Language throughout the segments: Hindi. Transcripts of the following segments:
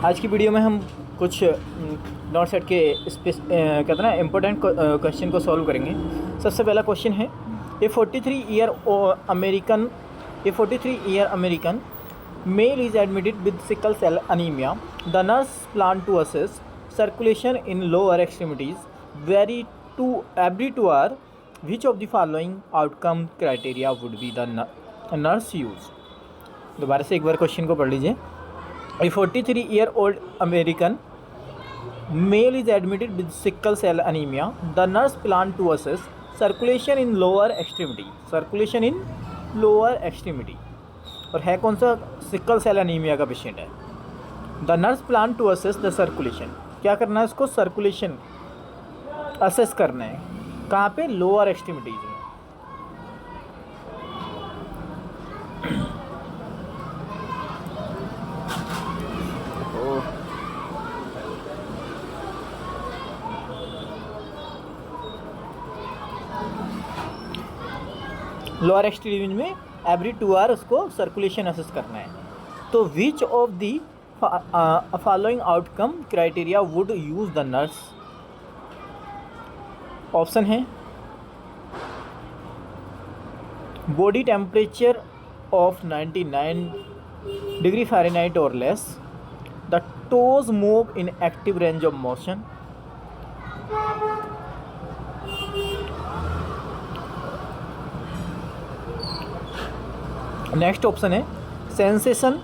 आज की वीडियो में हम कुछ नॉट सेट के कहते हैं ना इम्पोर्टेंट क्वेश्चन को सॉल्व करेंगे। सबसे पहला क्वेश्चन है, a 43-year American male is admitted with sickle cell anaemia. The nurse plan to assess circulation in lower extremities very to every 2 hours। Which of the following outcome criteria would be the nurse use. दोबारा से एक बार क्वेश्चन को पढ़ लीजिए। A 43-year-old American male is admitted with sickle cell anemia. The nurse planned to assess circulation in lower extremity. Circulation in lower extremity. और है कौन सा? सिकल सेल अनीमिया का पेशेंट है। The nurse plan to assess the circulation. क्या करना है उसको? सर्कुलेशन असेस करना है। कहाँ पे? लोअर एक्सट्रीमिटीज में। लोअर एक्सट्रीम में एवरी 2 hours उसको सर्कुलेशन असेस करना है। तो which of the following outcome criteria would use the nurse. Option है body temperature of 99 degree Fahrenheit और less, the toes move in active range of motion, next option है सेंसेशन।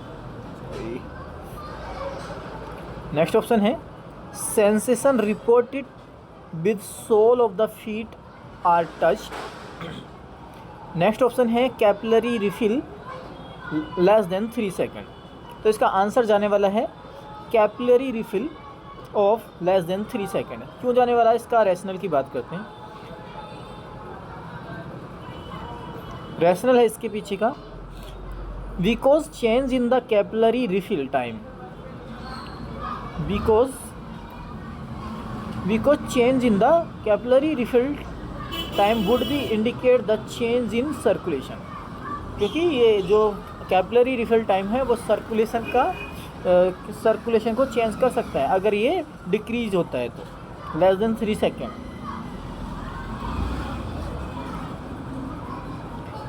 नेक्स्ट ऑप्शन है sensation reported with sole of the feet are touched. Next option है capillary refill less then 3 second. तो इसका आंसर जाने वाला है capillary refill of less than 3 second. क्यों जाने वाला है? इसका रैशनल की बात करते हैं। रैशनल है इसके पीछे का, because change in the capillary refill time, because change in the capillary refill time would be indicate the change in circulation। क्योंकि ये जो कैपिलरी रिफिल टाइम है वो सर्कुलेशन को चेंज कर सकता है अगर ये डिक्रीज होता है तो लेस देन 3 सेकेंड।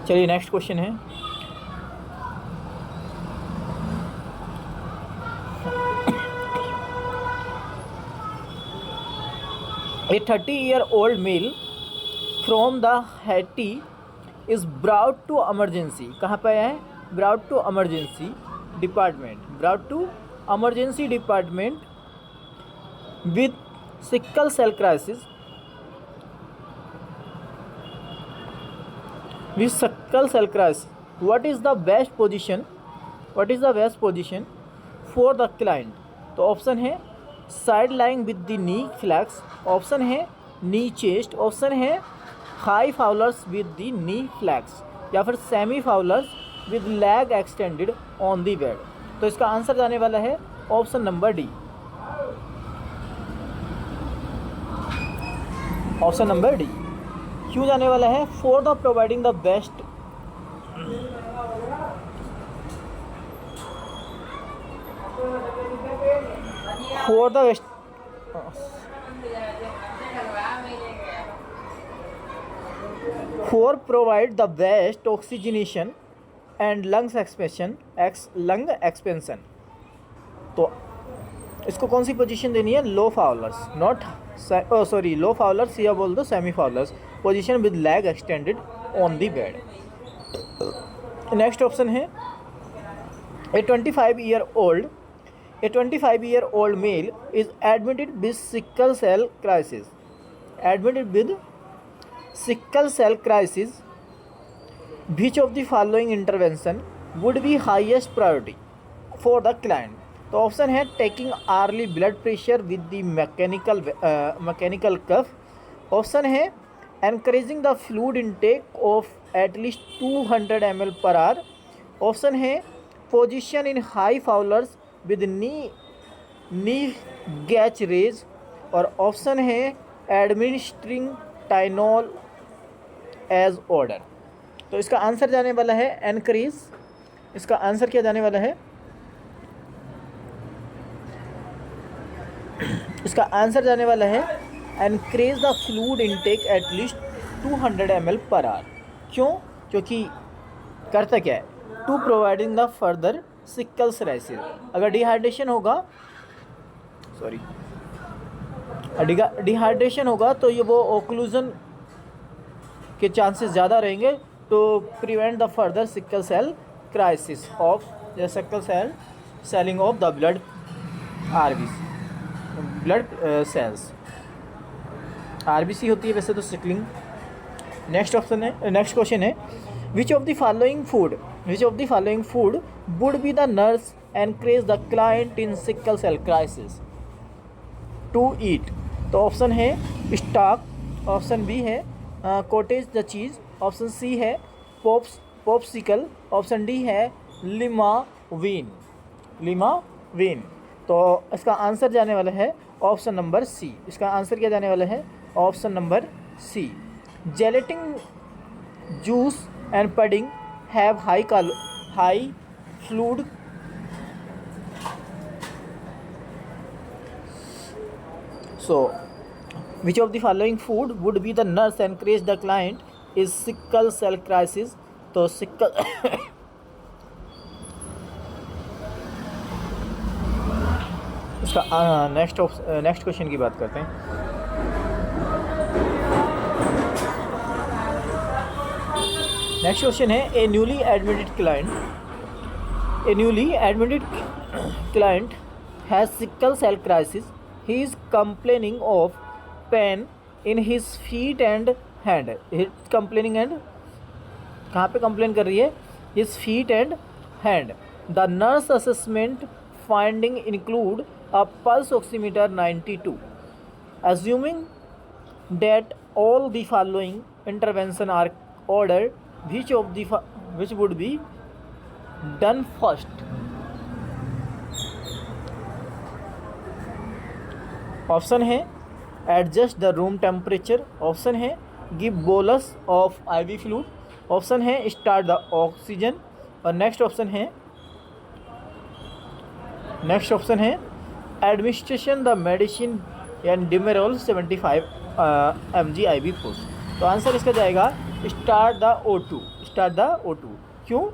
चलिए नेक्स्ट क्वेश्चन है, A 30-year-old male from the Haiti is brought to emergency। कहाँ पे आया है? Brought to emergency department। Brought to emergency department with sickle cell crisis। With sickle cell crisis, what is the best position? What is the best position for the client? तो ऑप्शन है side lying with the knee flex, option है नी चेस्ट, ऑप्शन है high Fowler's with the knee flex, या फिर semi Fowler's with leg extended on the bed. तो इसका आंसर जाने वाला है option number D. Option number D क्यों जाने वाला है? For the providing the best for the for provide the best oxygenation and lungs expansion। तो इसको कौन सी पोजीशन देनी है? लो फाउलर्स, नॉट लो फाउलर्स या बोल दो semi Fowler's position with leg extended on the bed. Next option है ए 25-year-old male is admitted with sickle cell crisis। Admitted with sickle cell crisis, which of the following intervention would be highest priority for the client? तो ऑप्शन है taking early blood pressure with the mechanical cuff, option है encouraging the fluid intake of at least 200 ml per hour, option है position in high Fowler's with knee gatch raise, और ऑप्शन है एडमिनिस्ट्रिंग टाइनॉल एज ऑर्डर। तो इसका आंसर जाने वाला है एनकरेज। इसका आंसर क्या जाने वाला है? इसका आंसर जाने वाला है encourage the fluid intake at least 200 ml per hour. क्यों? क्योंकि करता क्या है, to providing the further sickle crisis. अगर डिहाइड्रेशन होगा, सॉरी, डिहाइड्रेशन होगा तो ये वो ओक्लूजन के चांसेस ज़्यादा रहेंगे, to prevent the further sickle cell crisis of the sickle cell selling of the blood RBC, blood cells. RBC होती है वैसे तो सिकलिंग। नेक्स्ट ऑप्शन है, नेक्स्ट क्वेश्चन है, which of the following food would be the nurse encourage the client in sickle cell crisis to eat? तो ऑप्शन है स्टाक, ऑप्शन बी है cottage the cheese, option C है पॉप्सिकल, ऑप्शन डी है लिमावीन। तो इसका आंसर जाने वाला है ऑप्शन नंबर सी। इसका आंसर क्या जाने वाला है? Option number C. Gelatin juice and pudding have high fluid so which of the following food would be the nurse encourage the client is sickle cell crisis? तो सिकल इसका नेक्स्ट क्वेश्चन की बात करते हैं। नेक्स्ट क्वेश्चन है, a newly admitted client has sickle cell crisis, he is complaining of pain in his feet and hand. Complaining and कहाँ पे कंप्लेन कर रही है? His feet and hand. The nurse assessment finding include a pulse oximeter 92। assuming that all the following intervention are ordered, which would be done first? Option है adjust the room temperature, option है give bolus of IV fluid, option है स्टार्ट द ऑक्सीजन, और नेक्स्ट ऑप्शन है administration the medicine and Demerol 75 mg IV force. तो आंसर इसका जाएगा स्टार्ट द O2। क्यों?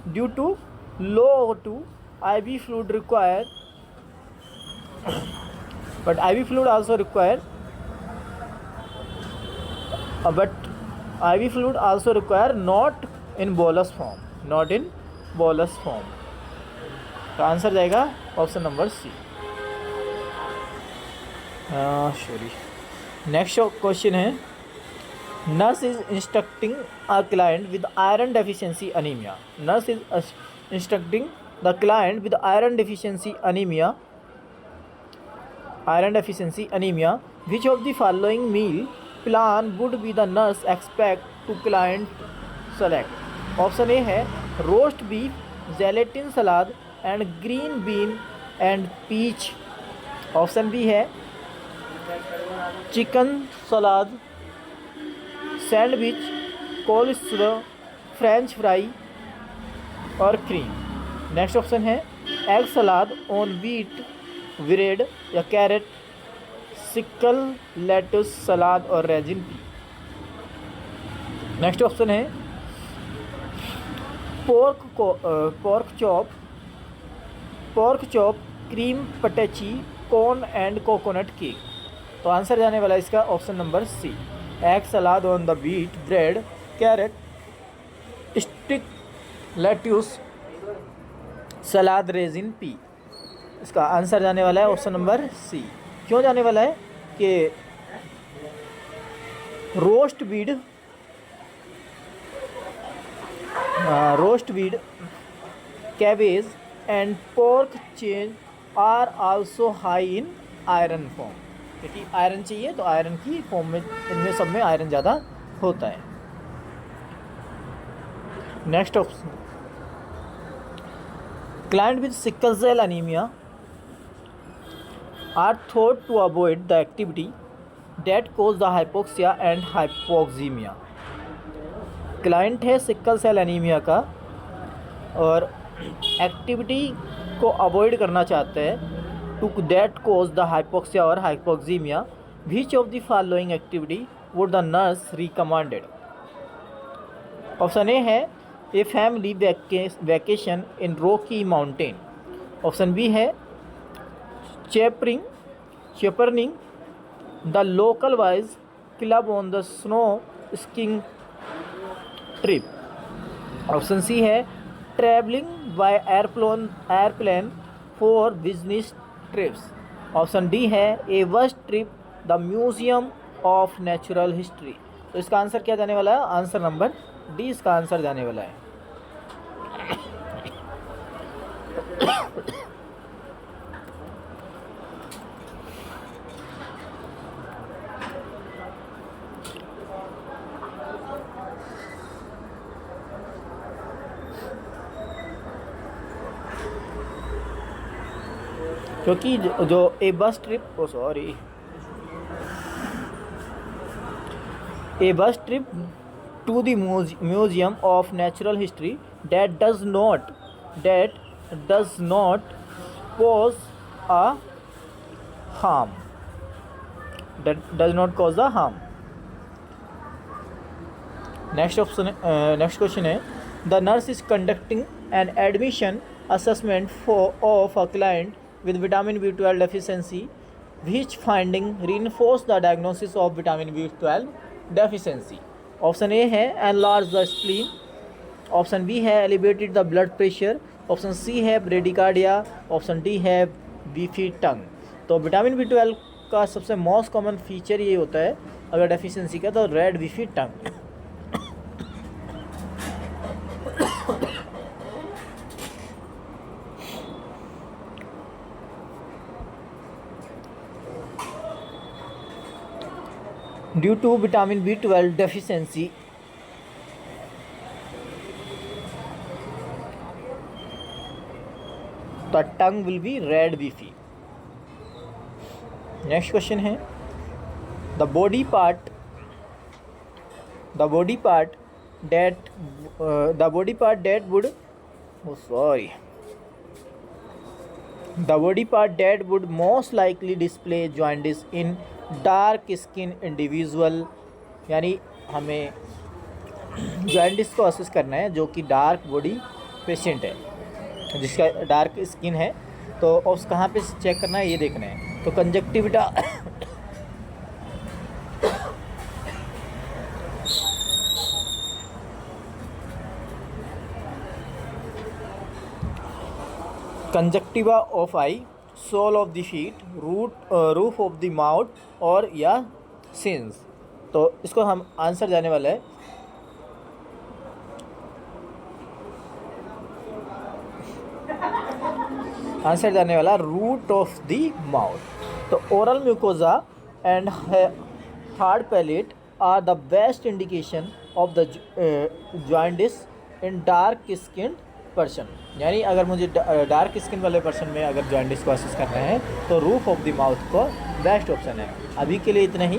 Due to low O2 IV fluid required, but IV fluid also require not in bolus form। तो आंसर जाएगा option number C. Next question है, nurse is instructing a client with iron deficiency anaemia. Nurse is instructing the client with iron deficiency anaemia. Which of the following meal plan would be the nurse expect to client select? Option A है roast beef, gelatin salad and green bean and peach, option B है chicken salad, sandwich, coleslaw, French fry और क्रीम। नेक्स्ट ऑप्शन है egg salad on wheat bread या कैरेट, सिकल लेटुस सलाद और रेजिन पी। नेक्स्ट ऑप्शन है pork chop, cream potatoes, corn and coconut cake. तो आंसर जाने वाला इसका option number C, egg salad on the wheat bread, carrot, stick lettuce salad, raisin pea. इसका आंसर जाने वाला है ऑप्शन नंबर सी। क्यों जाने वाला है कि roast beef, cabbage and pork change are also high in iron form. क्योंकि आयरन चाहिए तो आयरन की फॉर्म में इनमें सब में आयरन ज़्यादा होता है। Next option, client with sickle cell anaemia are thought to avoid the activity that cause the hypoxia and hypoxaemia. Client है सिकल सेल अनीमिया का और एक्टिविटी को अवॉइड करना चाहते हैं to that cause the hypoxia or hypoxemia, which of the following activity would the nurse recommended? Option A है a family vacation in Rocky Mountain. Option B है chaperoning the local wise club on the snow skiing trip. Option C है travelling by airplane for business trips. Option D है a bus trip the museum of natural history. तो इसका आंसर क्या जाने वाला है? आंसर नंबर डी इसका आंसर जाने वाला है। क्योंकि जो a bus trip a bus trip to the museum of natural history that does not pose a harm, that does not cause a harm. Next question है the nurse is conducting an admission assessment of a client with vitamin B12 deficiency. Which finding reinforce the diagnosis of vitamin B12 deficiency? Option A है enlarge the spleen, option B है elevated the blood pressure, option C है ब्रेडिकार्डिया, ऑप्शन डी है बीफी टंग। तो विटामिन B12 का सबसे मोस्ट कॉमन फीचर ये होता है अगर डेफिशिएंसी का, तो red beefy tongue. Due to vitamin B12 deficiency, the tongue will be red beefy. Next question है the body part that would most likely display jaundice in dark skin individual. यानी हमें जॉइंटिस को असेस करना है जो कि डार्क बॉडी पेशेंट है, जिसका डार्क स्किन है, तो उस कहाँ पे चेक करना है ये देखना है। तो conjunctiva conjunctiva of eye, sole of the feet, roof of the mouth और या सिंस। तो इसको हम आंसर जाने वाला है रूट ऑफ द माउथ। तो oral mucosa and hard palate are the best indication of the jaundice in dark skin person. यानी अगर मुझे डार्क स्किन वाले पर्सन में अगर जॉइंटिस को असेस करना है तो रूफ ऑफ द माउथ को बेस्ट ऑप्शन है। अभी के लिए इतना ही।